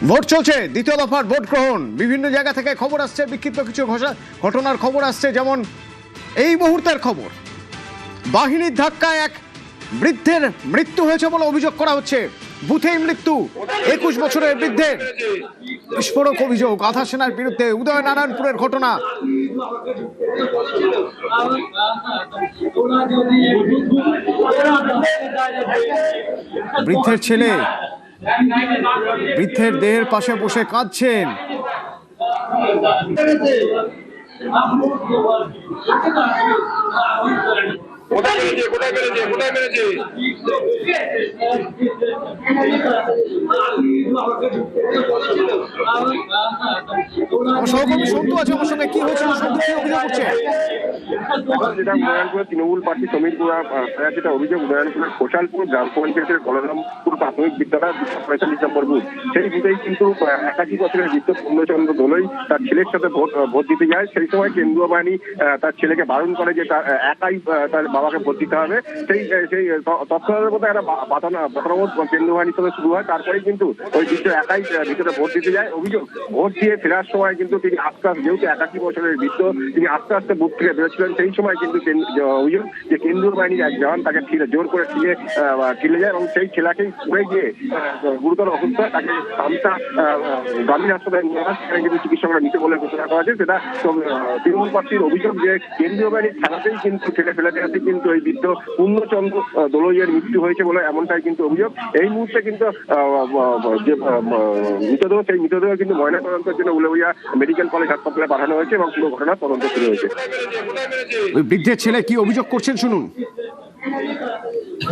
Vote চলছে, দ্বিতীয় দফার ভোট গ্রহণ। বিভিন্ন জায়গা থেকে খবর আসছে, বিক্ষিপ্ত কিছু ঘটনার খবর আসছে। যেমন এই মুহূর্তের খবর, বাহিনীর ধাক্কায় এক বৃদ্ধের মৃত্যু হয়েছে বলে অভিযোগ করা হচ্ছে। বুথেই মৃত্যু 21 বছরের বৃদ্ধের। বিস্ফোরক অভিযোগ আধা সেনার বিরুদ্ধে। উদয়নারায়ণপুরের ঘটনা। বৃদ্ধের ছেলে বৃদ্ধের দেহের পাশে বসে কাঁদছেন। সহকর্মী সন্তু আছে আমার সঙ্গে। কি হয়েছিল সন্তু, কি অভিযোগ করছে? যেটা উদয়নপুরের তৃণমূল প্রার্থী সমীর যেটা অভিযোগ, উদয়নপুরের খোসালপুর গ্রাম পঞ্চায়েতের কলরামপুর প্রাথমিক বিদ্যালয় 45 নম্বর বুথ, সেই বুথেই কিন্তু 81 বছরের বৃদ্ধ পূর্ণচন্দ্র দোলই তার ছেলের সাথে ভোট দিতে যায়। সেই সময় কেন্দ্রীয় বাহিনী তার ছেলেকে বারণ করে যে তার একাই তার বাবাকে ভোট দিতে হবে। সেই তৎক্ষণাতের মধ্যে একটা বাতানবোধ কেন্দ্রীয় বাহিনীর সাথে শুরু হয়। তারপরেই কিন্তু ওই বৃদ্ধ একাই ভিতরে ভোট দিতে যায়। অভিযোগ, ভোট দিয়ে ফেরার সময় কিন্তু তিনি আস্তে আস্তে, যেহেতু 81 বছরের বৃদ্ধ, তিনি আস্তে আস্তে বুথ থেকে বেরোচ্ছিলেন। সেই সময় কিন্তু অভিযোগ যে কেন্দ্রীয় বাহিনীর এক জওয়ান তাকে জোর করে ঠেলে যায় এবং সেই ছেলেকেই পড়ে গিয়ে গুরুতর অসুস্থ, তাকে সামসা গ্রামীণ হাসপাতালে নিয়ে আসে। সেখানে কিন্তু চিকিৎসকরা মৃত বলে ঘোষণা করা হয়েছে। সেটা তৃণমূল প্রার্থীর অভিযোগ যে কেন্দ্রীয় বাহিনীর থানাতেই কিন্তু ঠেলে ফেলে দেওয়াতে কিন্তু এই বৃদ্ধ পূর্ণচন্দ্র দোলইয়ের মৃত্যু হয়েছে বলে এমনটাই কিন্তু অভিযোগ। এই মুহূর্তে কিন্তু যে মৃতদেহ, সেই মৃতদেহ কিন্তু ময়নাতদন্তের জন্য উলুবেড়িয়া মেডিকেল কলেজ হাসপাতালে পাঠানো হয়েছে এবং পুরো ঘটনার তদন্ত শুরু হয়েছে। ওই বৃদ্ধের ছেলে কি অভিযোগ করছেন শুনুন।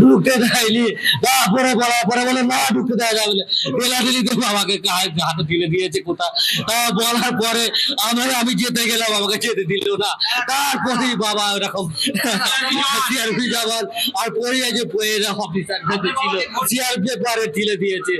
ঢুকতে দেয়নি, তারপরে বলার পরে বলে না ঢুকতে দেওয়া যাবে না, বেলাডেলি তো আমাকে হাতে তুলে দিয়েছে কোথা। তা বলার পরে আমি যেতে গেলাম, আমাকে যেতে দিল না। তারপরেই বাবা ওরকম সিআরপি জওয়ান আর পড়ে যে অফিসার ছিল সিআরপি পারে ঠেলে দিয়েছে।